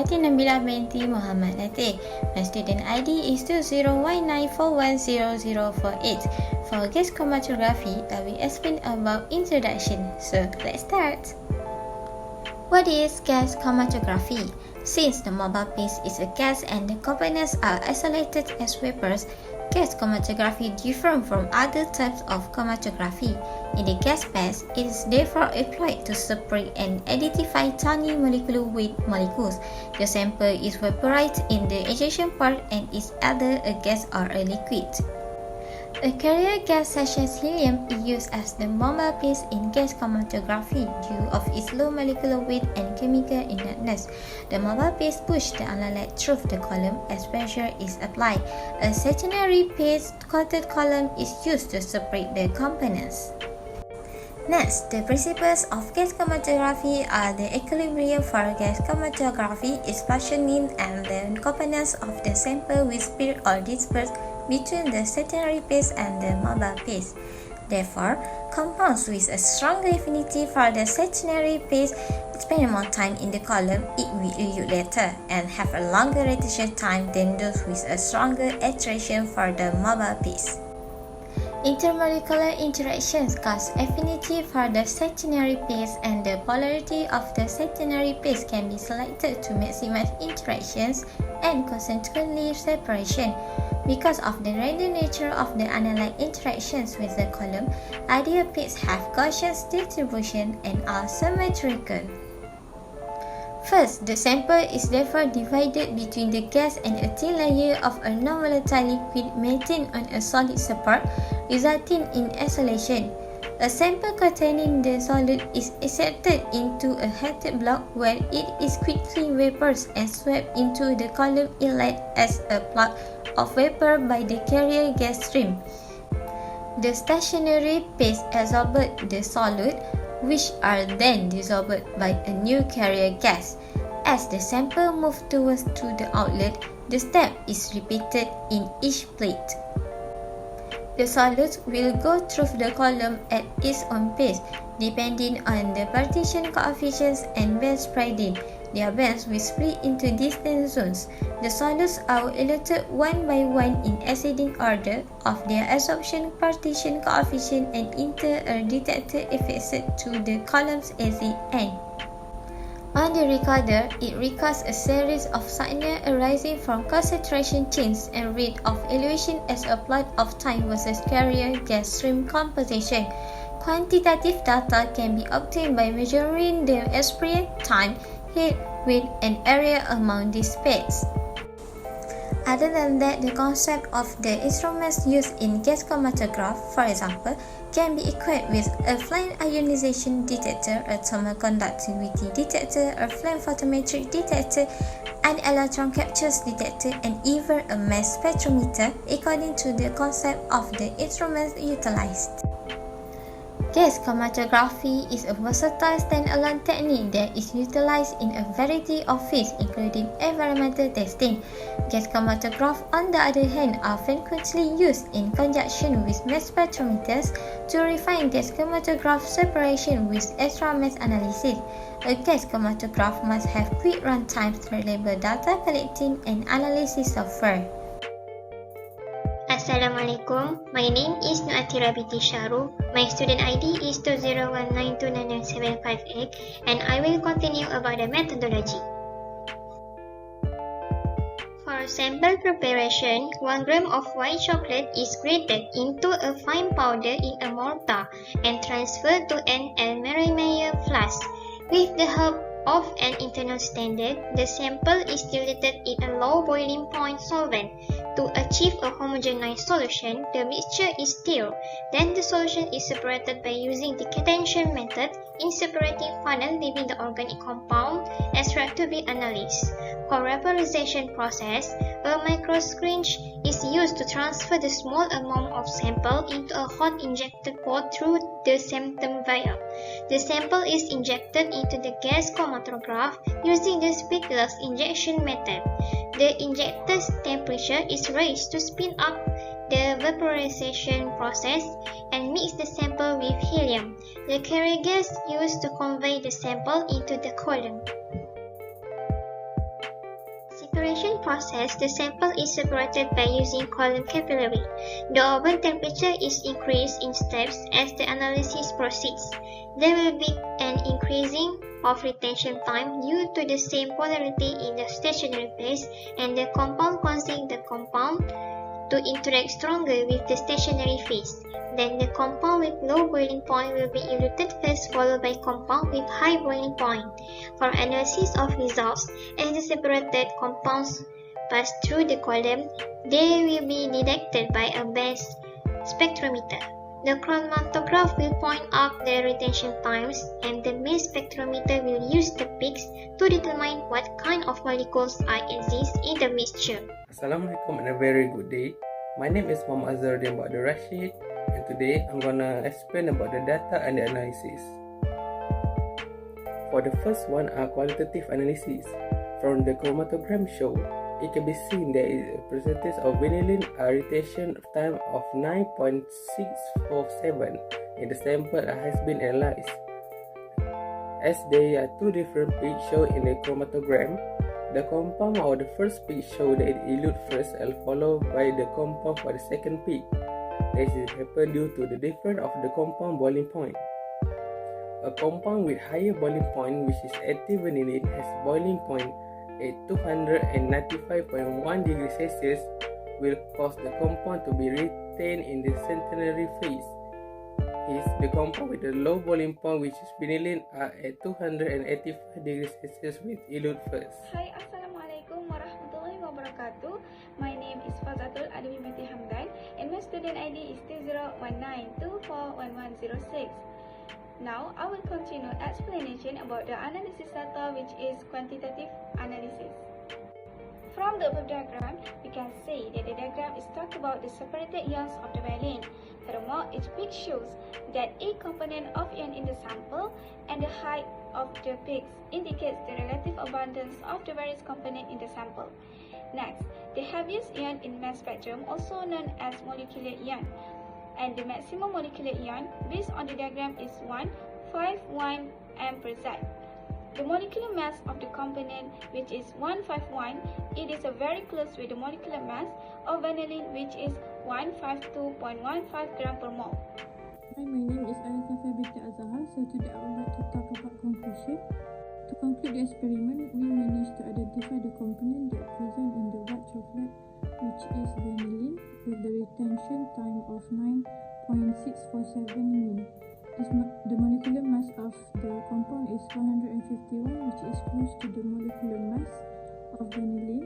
Fatin, Nabilah, Binti, Mohamad, Lateh. My student ID is 2019410048. For gas chromatography, I will explain about introduction. So let's start. What is gas chromatography? Since the mobile piece is a gas and the components are isolated as vapors, gas chromatography differs from other types of chromatography. In the gas phase, it is therefore employed to separate and identify tiny molecular weight molecules. The sample is vaporized in the injection part and is either a gas or a liquid. A carrier gas such as helium is used as the mobile piece in gas chromatography due of its low molecular weight and chemical inertness. The mobile piece pushes the analyte through the column as pressure is applied. A stationary piece coated column is used to separate the components. Next, the principles of gas chromatography are the equilibrium for gas chromatography is functioning and the components of the sample will spread or disperse between the stationary piece and the mobile piece. Therefore, compounds with a stronger affinity for the stationary piece spend more time in the column it will elute later and have a longer retention time than those with a stronger attraction for the mobile piece. Intermolecular interactions cause affinity for the stationary piece, and the polarity of the stationary piece can be selected to maximize interactions and consequently separation. Because of the random nature of the analyte interactions with the column, ideal pits have Gaussian distribution and are symmetrical. First, the sample is therefore divided between the gas and a thin layer of a non-volatile liquid maintained on a solid support, resulting in isolation. A sample containing the solid is inserted into a heated block where it is quickly vaporized and swept into the column inlet as a plug of vapor by the carrier gas stream. The stationary piece absorbs the solid, which are then dissolved by a new carrier gas. As the sample moves towards to the outlet, the step is repeated in each plate. The solids will go through the column at its own pace, depending on the partition coefficients and band spreading. Their bands will split into distant zones. The solids are eluted one by one in ascending order of their absorption partition coefficient and enter a detector affixed to the column's exit end. On the recorder, it records a series of signals arising from concentration change and rate of elution as a plot of time versus carrier gas stream composition. Quantitative data can be obtained by measuring the experience time, heat, weight, and area among these pads. Other than that, the concept of the instruments used in gas chromatograph, for example, can be equated with a flame ionization detector, a thermal conductivity detector, a flame photometric detector, an electron captures detector, and even a mass spectrometer, according to the concept of the instruments utilized. Gas chromatography is a versatile standalone technique that is utilized in a variety of fields, including environmental testing. Gas chromatographs, on the other hand, are frequently used in conjunction with mass spectrometers to refine gas chromatograph separation with extra-mass analysis. A gas chromatograph must have quick runtime, reliable data collecting and analysis software. Assalamualaikum, my name is Athirah binti Shaharum. My student ID is 2019299758 and I will continue about the methodology. For sample preparation, 1 gram of white chocolate is grated into a fine powder in a mortar and transferred to an Erlenmeyer flask. With the help of an internal standard, the sample is diluted in a low boiling point solvent. To achieve a homogeneous solution, the mixture is stirred. Then the solution is separated by using the decantation method in separating funnel, leaving the organic compound extract to be analyzed. For vaporization process, a microsyringe is used to transfer the small amount of sample into a hot injected pot through the septum vial. The sample is injected into the gas chromatograph using the spitless injection method. The injector's temperature is raised to speed up the vaporization process and mix the sample with helium. The carrier gas used to convey the sample into the column. preparation process, the sample is separated by using column capillary. The oven temperature is increased in steps as the analysis proceeds. There will be an increasing of retention time due to the same polarity in the stationary phase and the compound causing the compound to interact stronger with the stationary phase. Then the compound with low boiling point will be eluted first, followed by compound with high boiling point. For analysis of results, as the separated compounds pass through the column, they will be detected by a mass spectrometer. The chromatograph will point out the retention times, and the mass spectrometer will use the peaks to determine what kind of molecules exist in the mixture. Assalamualaikum and a very good day. My name is Mohamad Azharuddin by Rashid, and today I'm gonna explain about the data and the analysis. For the first one are qualitative analysis. From the chromatogram show, it can be seen there is a percentage of vanillin retention time of 9.647 in the sample that has been analyzed. As there are two different peaks shown in the chromatogram, the compound of the first peak shows that it elutes first and followed by the compound for the second peak. This is happen due to the difference of the compound boiling point. A compound with higher boiling point, which is active vanillin, has boiling point at 295.1 degrees Celsius, will cause the compound to be retained in the centenary phase. Hence, the compound with the low boiling point, which is vanillin, are at 285 degrees Celsius with elute first. Hai, Assalamualaikum warahmatullahi wabarakatuh. My name is Fazatul Binti Hamdan and my student ID is 2019241106. Now, I will continue explanation about the analysis data, which is quantitative analysis. From the above diagram, we can say that the diagram is talk about the separated ions of the vanillin. Furthermore, each peak shows that a component of ion in the sample and the height of the peaks indicates the relative abundance of the various components in the sample. Next, the heaviest ion in mass spectrum, also known as molecular ion, and the maximum molecular ion based on the diagram is 151 m per Z. The molecular mass of the component, which is 151, it is very close with the molecular mass of vanillin, which is 152.15 gram per mole. Hi, my name is Saffiah Binti Azahar. So today I would like to talk about conclusion. To conclude the experiment, we managed to identify the component that present in the white chocolate, which is vanillin, with the retention time of 9.647 min. The molecular mass of the compound is 151, which is close to the molecular mass of vanillin.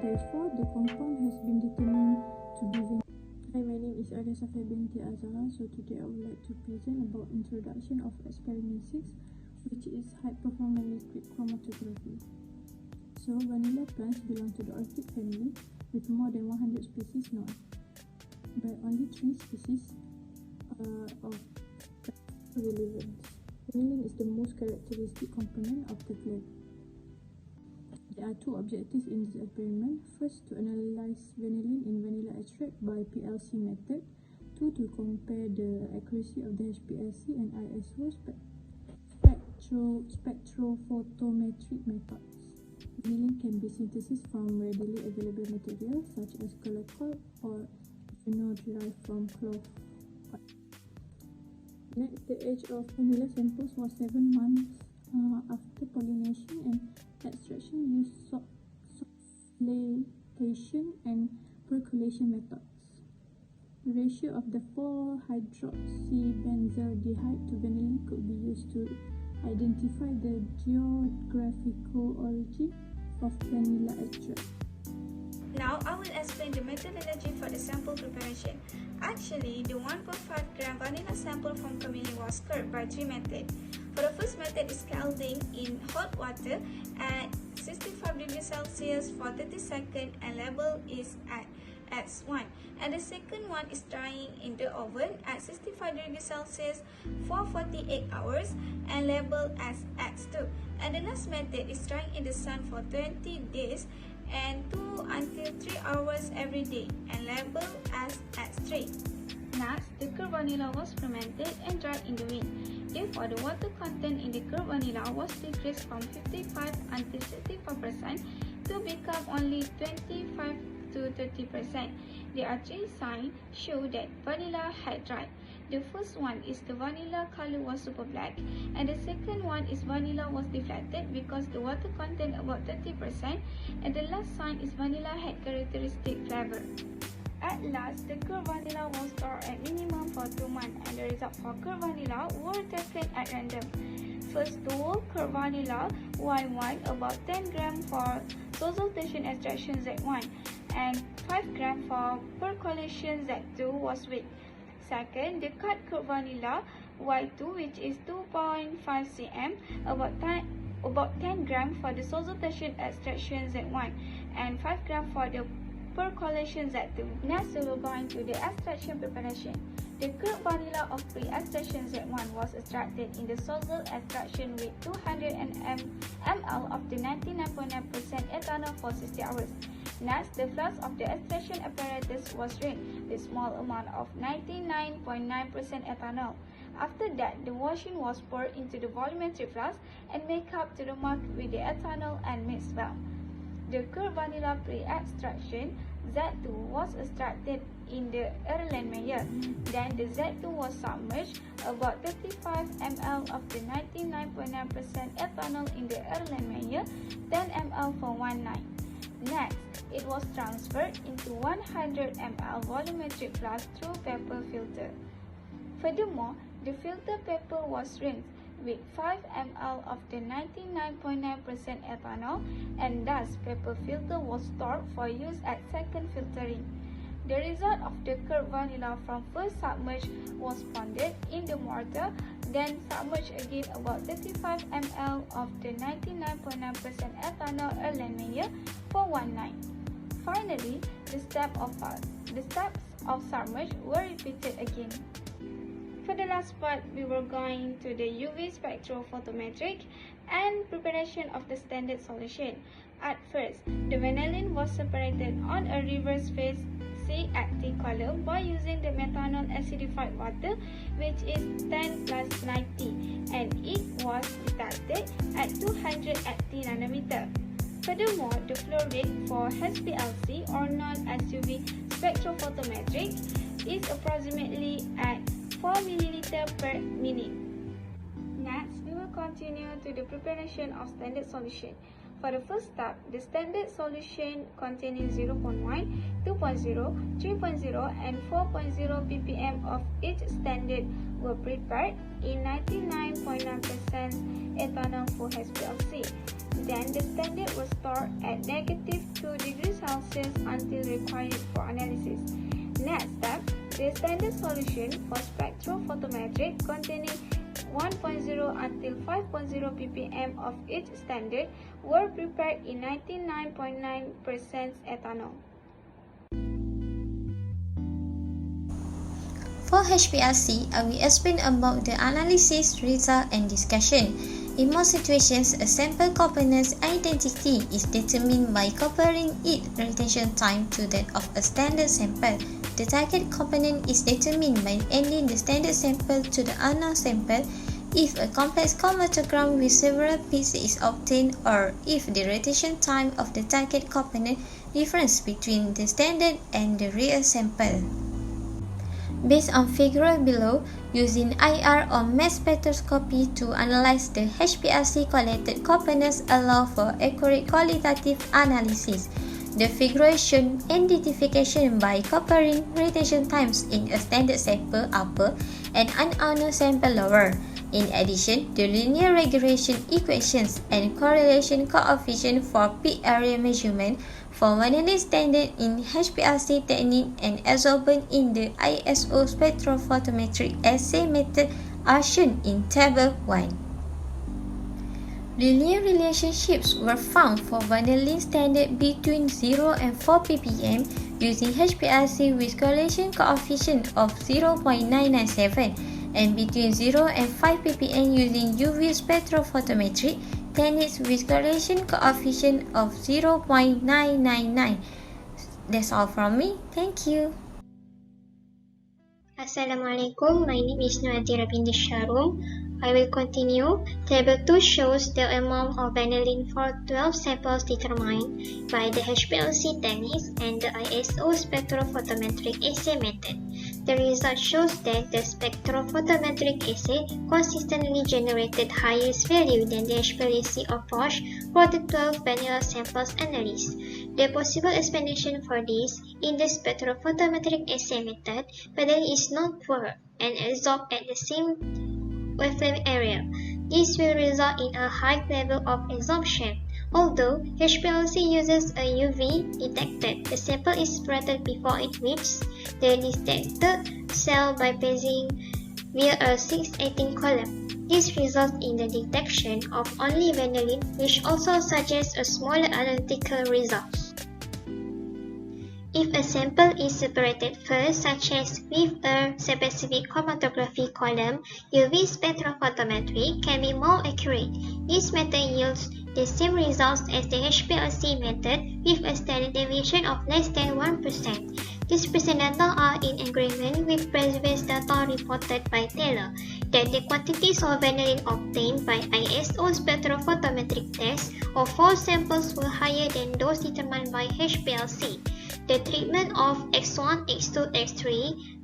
Therefore, the compound has been determined to be vanillin. Hi, my name is Saffiah Binti Azahar. So today I would like to present about introduction of experiment 6, which is high performance liquid chromatography. So, vanilla plants belong to the orchid family with more than 100 species known, but only 3 species of relevance. Vanillin is the most characteristic component of the plant. There are 2 objectives in this experiment. First, to analyze vanillin in vanilla extract by Hplc method. 2, to compare the accuracy of the Hplc and ISO spectrophotometric methods. Vanillin can be synthesized from readily available materials such as glycol or ethanol derived from cloth. Next, the age of vanilla samples was 7 months after pollination, and extraction used solidation and percolation methods. The ratio of the 4-hydroxybenzaldehyde to vanillin could be used to identify the geographical origin of vanilla extract. Now, I will explain the methodology for the sample preparation. Actually, the 1.5 gram vanilla sample from chameleon was cured by 3 methods. For the first method is scalding in hot water at 65 degrees Celsius for 30 seconds and label is at X1. And the second one is drying in the oven at 65 degrees Celsius for 48 hours and label as X2. And the last method is drying in the sun for 20 days and 2 until 3 hours every day and labeled as X3. Next, the cured vanilla was fermented and dried in the wind. Therefore, the water content in the cured vanilla was decreased from 55 until 65%, to become only 25 to 30%. There are three signs show that vanilla had dried. The first one is the vanilla color was super black, and the second one is vanilla was deflated because the water content about 30%, and the last sign is vanilla had characteristic flavor. At last, the curd vanilla was stored at minimum for 2 months, and the result for curd vanilla were taken at random. First, the whole curd vanilla Y1 about 10 gram for solution extraction Z1 and 5 gram for percolation Z2 was weak. Second, the cut curd vanilla Y2, which is 2.5 cm, about 10 gram for the solution extraction Z1 and 5 gram for the percolation Z2. Next, we will go into the extraction preparation. The curd vanilla of pre-extraction Z1 was extracted in the solvent extraction with 200 ml of the 99.9% ethanol for 60 hours. Next, the flask of the extraction apparatus was rinsed with small amount of 99.9% ethanol. After that, the washing was poured into the volumetric flask and make up to the mark with the ethanol and mixed well. The curd vanilla pre-extraction Z2 was extracted in the Erlenmeyer. Then the Z2 was submerged about 35 ml of the 99.9% ethanol in the Erlenmeyer, 10 ml for 1 night. Next, it was transferred into 100 ml volumetric flask through paper filter. Furthermore, the filter paper was rinsed with 5 ml of the 99.9% ethanol, and thus paper filter was stored for use at second filtering. The result of the curd vanilla from first submerge was pounded in the mortar, then submerged again about 35 ml of the 99.9% ethanol Erlenmeyer for 1 night. Finally, the steps of submerge were repeated again. For the last part, we were going to the UV spectrophotometric and preparation of the standard solution. At first, the vanillin was separated on a reverse phase C-active column by using the methanol acidified water, which is 10 plus 90, and it was detected at 280 nanometer. Furthermore, the flow rate for Hplc or non-SUV spectrophotometric is approximately at 4 ml per minute. Next, we will continue to the preparation of standard solution. For the first step, the standard solution containing 0.1, 2.0, 3.0 and 4.0 ppm of each standard were prepared in 99.9% ethanol for Hplc. Then the standard was stored at -2 degrees Celsius until required for analysis. Next step, the standard solution for spectrophotometric containing 1.0 until 5.0 ppm of each standard were prepared in 99.9% ethanol. For Hplc, I will explain about the analysis, result and discussion. In most situations, a sample component's identity is determined by comparing its retention time to that of a standard sample. The target component is determined by adding the standard sample to the unknown sample if a complex chromatogram with several peaks is obtained, or if the retention time of the target component differs between the standard and the real sample. Based on figure below, using IR or mass spectroscopy to analyze the Hplc collected components allow for accurate qualitative analysis. The figure shows identification by comparing retention times in a standard sample upper and unknown sample lower. In addition, the linear regression equations and correlation coefficient for peak area measurement for vanillin standard in Hplc technique and absorbent in the ISO spectrophotometric assay method are shown in Table 1. Linear relationships were found for vanillin standard between 0 and 4 ppm using Hplc with correlation coefficient of 0.997 and between 0 and 5 ppm using UV spectrophotometric techniques with correlation coefficient of 0.999. That's all from me. Thank you. Assalamualaikum, my name is Athirah binti Shaharum. I will continue. Table 2 shows the amount of vanillin for 12 samples determined by the Hplc techniques and the ISO spectrophotometric assay method. The result shows that the spectrophotometric assay consistently generated highest value than the Hplc approach for the 12 vanilla samples analyzed. The possible explanation for this in the spectrophotometric assay method, vanillin is not poor and absorbed at the same wavelength area. This will result in a high level of absorption. Although Hplc uses a UV detector, the sample is spreaded before it reaches the detected cell by passing via a 618 column. This results in the detection of only vanillin, which also suggests a smaller analytical result. If a sample is separated first, such as with a specific chromatography column, UV spectrophotometry can be more accurate. This method yields the same results as the Hplc method with a standard deviation of less than 1%. These present data are in agreement with previous data reported by Taylor, that the quantities of vanillin obtained by ISO spectrophotometric tests of 4 samples were higher than those determined by Hplc. The treatment of X1, X2, X3,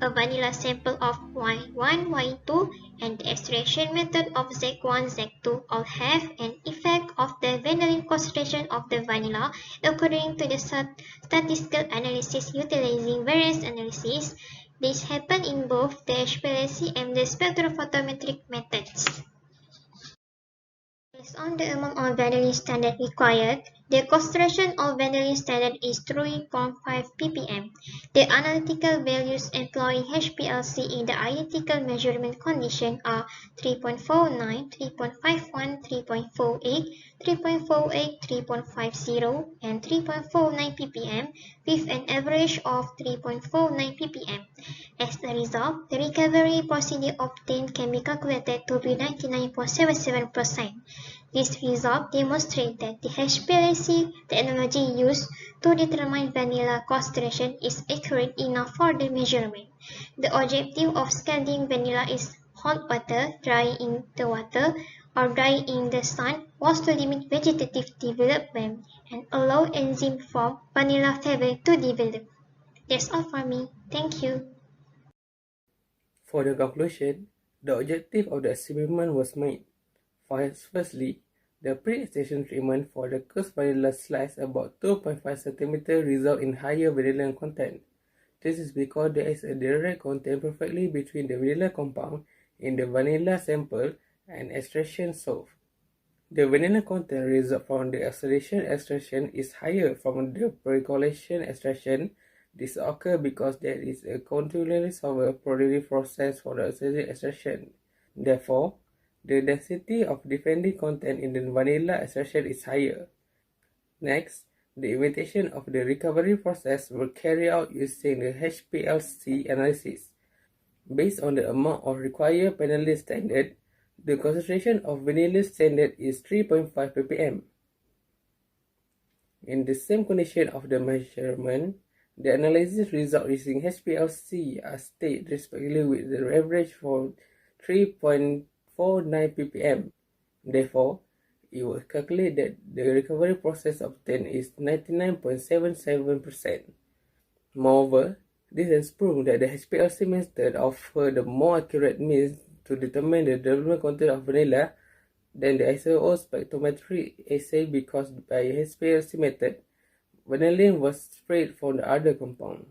a vanilla sample of Y1, Y2, and the extraction method of Z1, Z2 all have an effect of the vanillin concentration of the vanilla according to the statistical analysis utilizing variance analysis. This happens in both the Hplc and the spectrophotometric methods. Based on the amount of vanillin standard required, the concentration of vanillin standard is 3.5 ppm. The analytical values employing Hplc in the identical measurement condition are 3.49, 3.51, 3.48, 3.48, 3.50, and 3.49 ppm, with an average of 3.49 ppm. As a result, the recovery procedure obtained can be calculated to be 99.77%. This result demonstrates that the Hplc technology used to determine vanilla concentration is accurate enough for the measurement. The objective of scalding vanilla is hot water, drying in the water, or drying in the sun was to limit vegetative development and allow enzyme form vanilla flavor to develop. That's all for me. Thank you. For the conclusion, the objective of the experiment was made. Firstly, the pre-extraction treatment for the cursed vanilla slice about 2.5 cm result in higher vanillin content. This is because there is a direct contact perfectly between the vanilla compound in the vanilla sample and extraction solved. The vanilla content result from the oxidation extraction is higher from the percolation extraction. This occurs because there is a continually solved productive process for the oxidation extraction. Therefore, the density of defending content in the vanilla extraction is higher. Next, the imitation of the recovery process will carry out using the Hplc analysis. Based on the amount of required vanillin standard, the concentration of vanillin standard is 3.5 ppm. In the same condition of the measurement, the analysis result using Hplc are stated respectively with the average for 3.49 ppm. Therefore, it will calculate that the recovery process obtained is 99.77%. Moreover, this has proven that the Hplc method offers the more accurate means to determine the development content of vanilla than the ISO spectrometry assay because by Hplc method, vanillin was sprayed from the other compound.